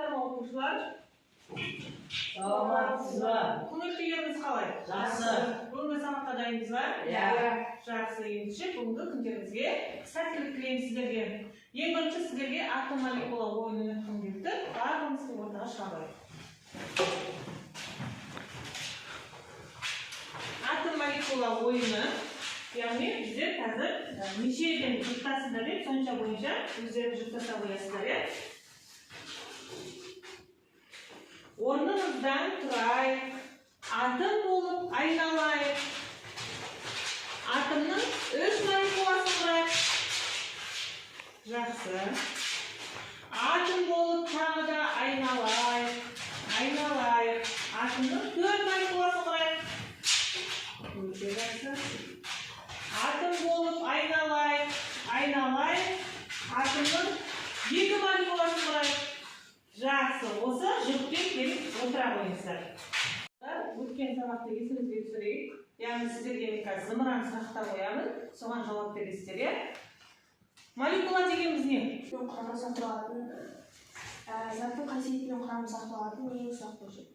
Okuşlar. Salamatсыздар. Күнекті еріңіз қалай? Жақсы. Бүгінгі сабаққа дайынсыз ба? Иә. Жақсы, ендеше бүгінгі күндеріңізге сәттілік тілеймін сіздерге. Ең бірінші сіздерге атом молекула ойынын өткім келді. Барлығымызды ортаға шығарайық. Атом молекула ойыны, яғни біздер қазір нешеден жұптасыздар деп, сонша бойынша өздеріңіз жұптаса қоясыздар. Орнымыздан тұрайық, атом болып айналайық. Атомның 3 молекуласын құрайық. Жақсы. Атом болып тағы да айналайық. Атомның 4 молекуласын құрайық. Өте жақсы. Атом болып айналайық. Атомның 2 молекуласын құрайық. Жақсы, осы жүктеп келіп отыра қойыңыздар. Өткен сабақты есіңізге түсірейік. Яғни сіздерге мен қазір зымыран сұрақтар қоямын, соған жауап бересіздер. Молекула дегеніміз не? Құрамы сақталатын, заттың қасиетінің құрамы сақталатын ең ұсақ бөлшек.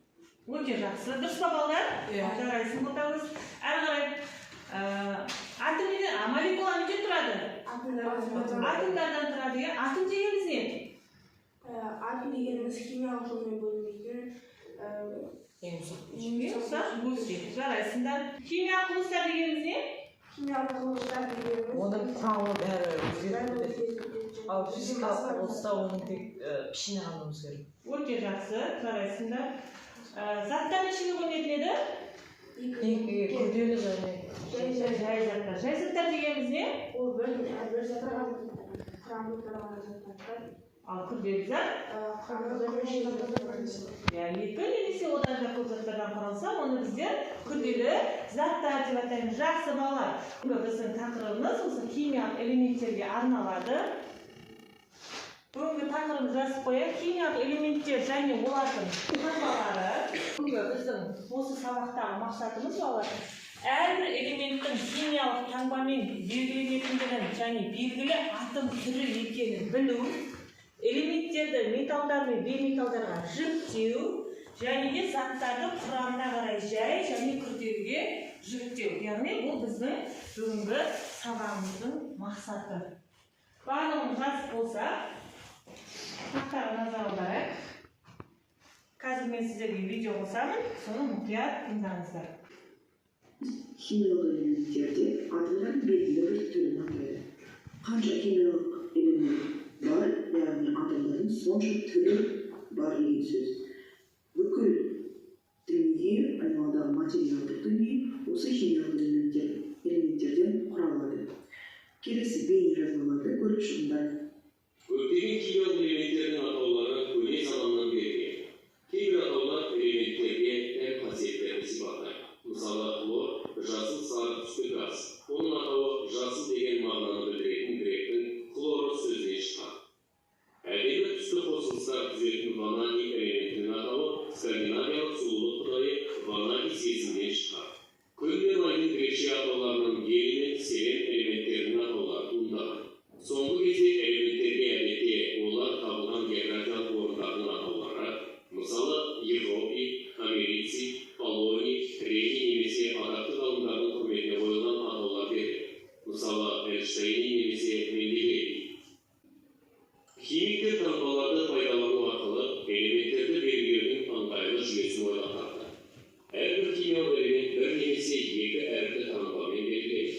Өте жақсы. Дұрыс па балдар? Жарайсың ботамыз. Әрі қарай молекула неден тұрады? Атомдардан тұрады. Атом дегеніміз не? Атом дегеніміз химиялық жолмен бөлінбейтін ең ұсақ бөлшек. Жарайсыңдар. Химиялық құбылыстар дегеніміз не? Химиялық құбылыстар дегеніміз Оның құрамы бәрі өзгеріп ал физикалық құбылыста оның тек пішіні ғана өзгереді. Өте жақсы. Жарайсыңдар. Заттар нешеге бөлінетін еді? Екі күрделі және Жай заттар. Жай заттар дегеніміз не? Ол бір заттар құрамы тұрған заттар. Ал күрделі зат? Құрамы бірнеше заттардан Екі немесе одан да көп заттардан құралса, оны біздер күрделі заттар деп атаймыз. Жақсы балалар. Біздің тақырыбымыз осы химиялық элементтерге арналады. Бүгінгі тақырыбымыз жазып қояйық. Химиялық элементтер және олардың таңбалары. Бүгінгі біздің осы сабақтағы мақсатымыз балалар. Әрбір элементтің химиялық таңбамен белгіленетіндігін және белгілі атом түрі екенін білу, элементтерді металдар мен бейметалдарға жіктеу, және де заттарды құрамына қарай жай және күрделіге жіктеу. Яғни бұл біздің бүгінгі сабағымыздың мақсаты. Барлығын жазып болса, тақтаға назар аударайық. Қазір мен сіздерге видео қосамын, соны мұқият тыңдаңыздар. Химиялық элементтерде атомдар белгілі бір түрін атайды. Қанша химиялық элемент бар, яғни атомдардың сонша түрі бар деген сөз. Бүкіл дүние, айналадағы материалдық дүние осы химиялық элементтерден құралады. Келесі бейнежазбаларды көріп шығыңдар. Көптеген химиялық элементтердің атаулары көне заманнан берілген. Кейбір атаулар элементтерге тән қасиеттерді сипаттайды. Мысалы, хлор жасыл сары түсті газ. Оның атауы жасыл деген мағынаны білдіретін гректің хлоро сөзінен шыққан. Әдемі түсті қосылыстар түзетін ванадий элементінің атауы скандинавиялық сұлулық құдайы Ванадис есімінен шыққан. Күн мен айдың грекше атауларынан гелий мен селен элементтерінің атаулары туындаған. Соңғы кезде элементтерге әдетте олар табылған географиялық орындардың атаулары, мысалы Европи, Америци, Полоний, Рени немесе атақты ғалымдардың құрметіне қойылған атаулар береді. Мысалы Эйнштейн немесе Менделеев. Химиктер таңбаларды пайдалану арқылы элементтерді белгілеудің ыңғайлы жүйесін ойлап тапты. Әрбір химиялық элемент бір немесе екі әріпті таңбамен белгіленеді.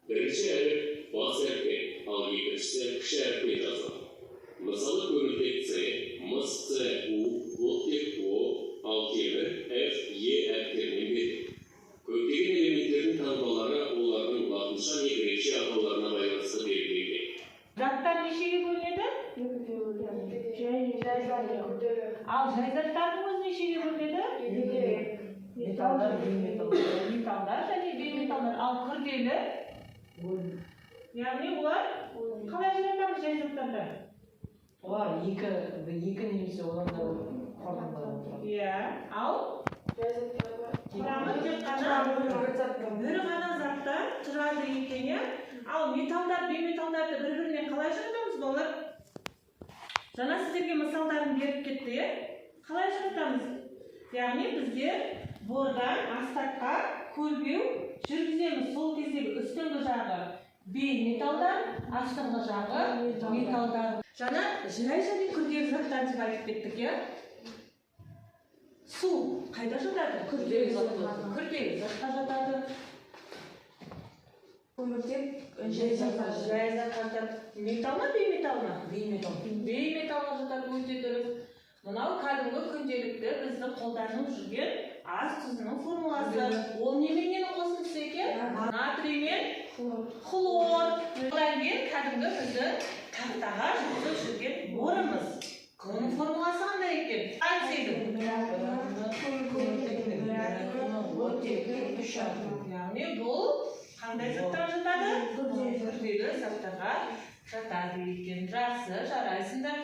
Бірінші әріп бас әріппен, ал екіншісі кіші әріппен жазылады. Мысалы көміртек С, мыс С, У, оттек О, ал темір F, E әріптерімен беріледі. Көптеген элементтердің таңбалары олардың латынша не грекше атауларына байланысты белгіленген. Заттар нешеге бөлінеді? Ал жай заттардың өзі нешеге бөлінеді? Металдар, бейметалдар. Металдар және бейметалдар. Ал күрделі? Яғни олар қалай ажыратамыз жай заттарды? Олар екі немесе одан да құрамдардан тұрады. Иә. Ал құрамы тек қана бір ғана заттан тұрады екен. Ал металдар, бейметалдарды бір-біріне қалай ажыратамыз балалар? Жана сіздерге мысалдарын беріп кетті, қалай шығатамыз? Яғни біздер бордан астаққа көлбеу жүргіземіз. Сол кездегі үстіңгі жағы бейметалдар, астыңғы жағы металдар. Жана жай және күрделі заттарды айтып кеттік, Су қайда жатады? Күрделі затқа жатады. Көміртек Жай заттар металл ма, бейметалл ма? Бейметалға жатады, өте дұрыс. Мынау кәдімгі күнделікті бізді қолданып жүрген ас тұзының формуласы. Ол неменен қосындысы екен? Натрий мен хлор. Одан кейін кәдімгі бізді тақтаға жазып жүрген борымыз. Оның формуласы қандай екен? Яғни бұл қандай заттарға жатады? Күрделі заттарға жатады екен. Жақсы, жарайсыңдар.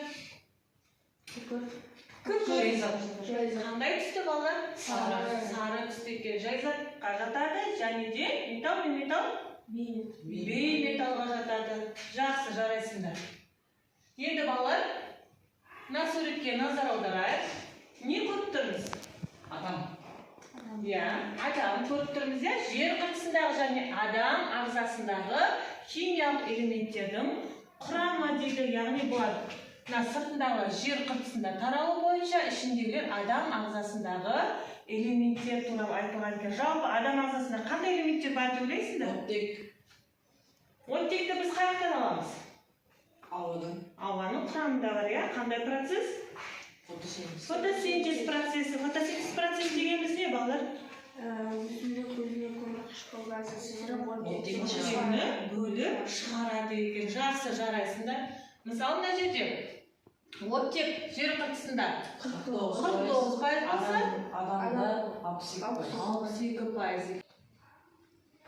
Қандай түсті балалар? Сары түсті екен. Жай затқа жатады, және де металл мен металл? Бейметалға жатады. Жақсы, жарайсыңдар. Енді балалар, мына суретке назар аударайық. Не көріп тұрмыз? Адам көріп тұрмыз, жер қыртысындағы және адам ағзасындағы химиялық элементтердің құрамы дейді. Яғни бұлар сыртындағы жер қыртысында таралу бойынша ішіндегілер адам ағзасындағы элементтер туралы айтылған екен. Жалпы адам ағзасында қандай элементтер бар деп ойлайсыңдар? Оттекті біз қаяқтан аламыз? Ауаның құрамында бар, қандай процесс? Фотосинтез процесі. Фотосинтез процесі дегеніміз не, балалар? Үстінде көзіне көмір қышқыл газы сіңіріп оттегін бөліп шығарады екен. Жақсы, жарайсыңдар. Мысалы, мына жерде оттек жер қыртысында 49% болса, адамда 62%.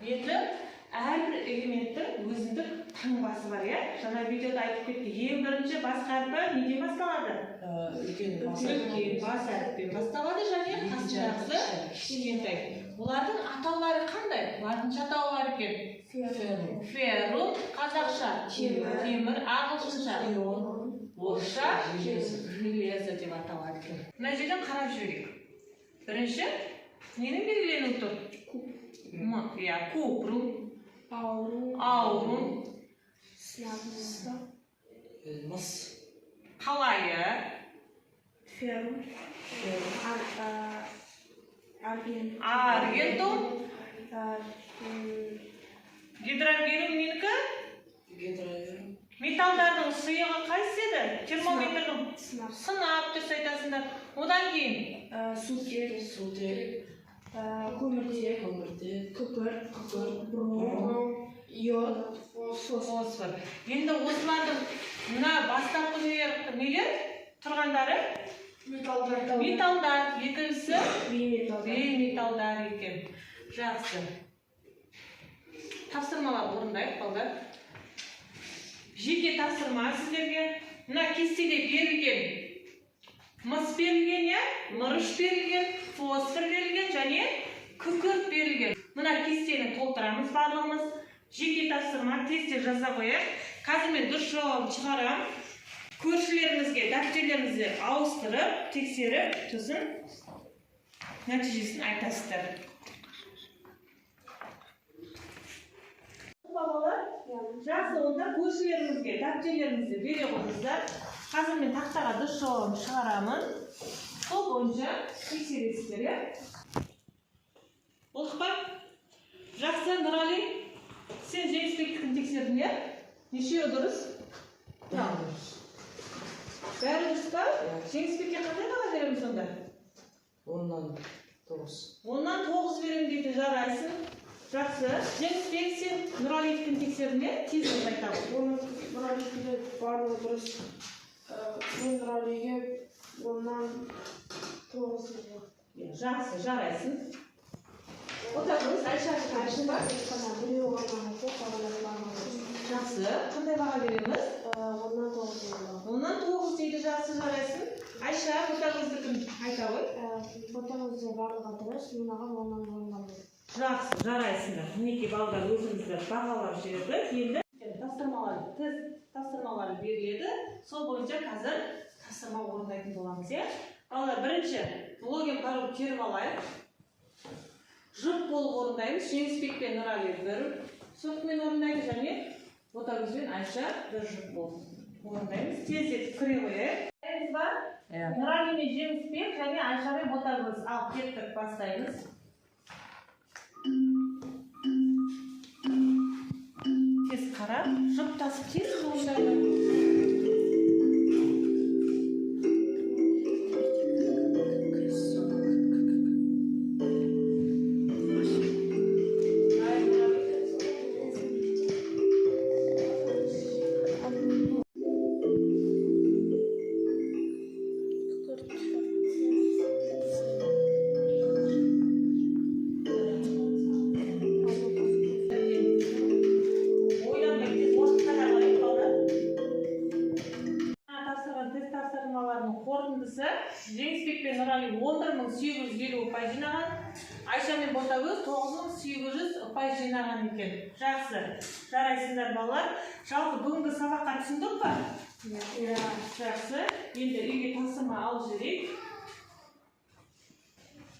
Енді әрбір элементтің өзіндік таңбасы бар, Жаңа видеода айтып кетті. Ең бірінші бас қарпі неден басталады? Үлкен бас әріппен басталады және қасындағысы кішкентай. Олардың атаулары қандай? Латынша атауы бар екен. Феррум, қазақша темір, ағылшынша орысша железо деп аталады екен. Мына жерден қарап жіберейік. Бірінші ненің белгіленуі тұр? Купрум, аурум, Мыс. қалайы, феррум, аргентум, гидрогенум менікі? Металдардың сұйығы қайсы еді? Термометрдің сынап дұрыс айтасыңдар. Одан кейін сутек, көміртек, күкір, бром, йод, фосфор. Енді осылардың мына бастапқы нелер тұрғандары? Металдар. Екіншісі бейметалдар екен. Жақсы. Тапсырмалар орындайық, балдар. Жеке тапсырма сіздерге. Мына кестеде берілген мыс берілген, мырыш берілген, фосфор берілген және күкірт берілген. Мына кестені толтырамыз барлығымыз. Жеке тапсырма тестте жаза қояйық. Қазір мен дұрыс жауабын шығарам. Көршілерімізге дәптерлеріңізді ауыстырып, тексеріп, сосын нәтижесін айтасыздар. Балалар, жақсы, онда көршілерімізге дәптерлеріңізді бере қойыңыздар. Қазір мен тақтаға дұрыс жауабын шығарамын. Сол бойынша тексересіздер. Болдық па? Жақсы, Нұрали, сен жеңіспектікін тексердің, нешеуі дұрыс? Бәрі дұрыс па? Жеңіспекке қандай баға береміз сонда? 10-нан 9. 10-нан 9 беремін дейді, жарайсың. Жақсы. Жеңіспек, сен Нұралиевтің тексердің, тезірек айтамын. Нұралиевке барлығы дұрыс. Мен Нұралиевге 10-нан 9 беремін. Жақсы, жарайсың. Отырыңыз, Айша ба? Жақсы. Қандай баға береміз? 10-нан 9 беремін. 10-нан 9 дейді, жақсы, жарайсың. Айша, отағыздікін айта ғой. Отағызды барлығы дұрыс, мен аға 10-нан 10 беремін. Жақсы, жарайсыңдар. Мінеки балдар өзіңізді бағалап жіберді. Енді тапсырмалар беріледі. Сол бойынша қазір тапсырма орындайтын боламыз, иә? Балалар, бірінші логин пароль теріп алайық. Жұп болып орындаймыз. Жеңісбек пен Нұрали бір сұртымен орындаймыз, және Ботагөз бен Айша бір жұп болып орындаймыз. Тездетіп кіре қояйық. Нұрали мен Жеңісбек және Айша мен Ботагөз. Ал кеттік, бастаймыз. Тез қарап, жұптасып тез орындаймыз. Жеңісбек пен Нұрали 11.850 ұпай жинаған, Айша мен Ботагөз 9.800 ұпай жинаған екен. Жақсы, жарайсыңдар балалар. Жалпы бүгінгі сабаққа түсіндік па? Жақсы. Енді үйге тапсырма алып жүрейік.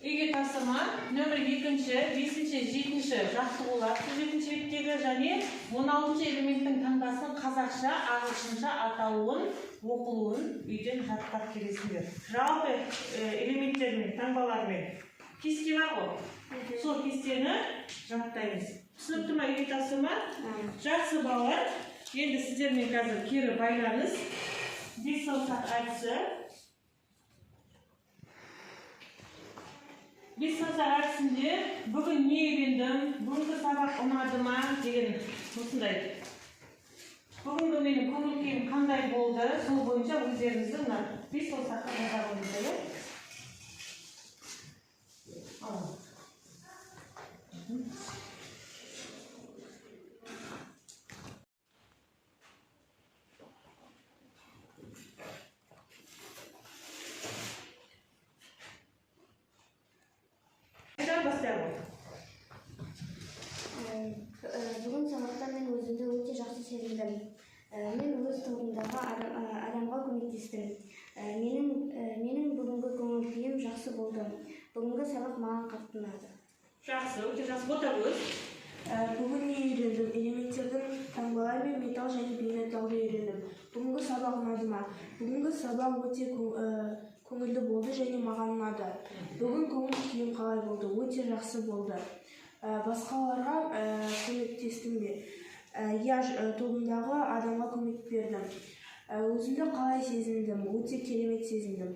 Үйге тапсырма нөмір 2-ші, 5-ші, 7-ші жаттығулар сюжетінші беттегі және 16-ші элементтің таңбасын қазақша, ағылшынша аталуын, оқылуын үйден жаттап келесіңдер. Жалпы элементтермен, таңбалармен кесте бар ғой. Сол кестені жаттаймыз. Түсінікті ма үйге тапсырма? Жақсы балалар. Енді сіздермен қазір кері байланыс. 5 саусақ әдісі. 5 саусақ әдісінде бүгін не үйрендім, бүгінгі сабақ ұнады ма деген осындай. Бүгінгі менің көңіл-күйім қандай болды, сол бойынша өздеріңізді мына 5 саусаққа жаза қойыңыздар. Бүгін сабақта мен өзімді өте жақсы сезіндім. Мен өз тобымдағы адамға көмектестім. Менің бүгінгі көңіл-күйім жақсы болды. Бүгінгі сабақ маған қатты ұнады. Жақсы, өте жақсы. Ботагөз. Бүгін не үйрендім? Элементтердің таңбалар мен металл және бейметаллды үйрендім. Бүгінгі сабақ ұнады ма? Бүгінгі сабақ өте көңілді болды және маған ұнады. Бүгін көңіл-күйім қалай болды? Өте жақсы болды. Басқаларға көмектестім бе? Я тобымдағы адамға көмек бердім. Өзімді қалай сезіндім? Өте керемет сезіндім.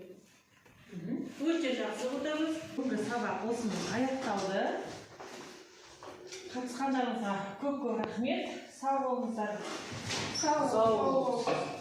Өте жақсы Ботагөз. Бүгінгі сабақ осымен аяқталды. Қатысқандарыңызға көп рахмет. Сау болыңыздар. Sağ olun.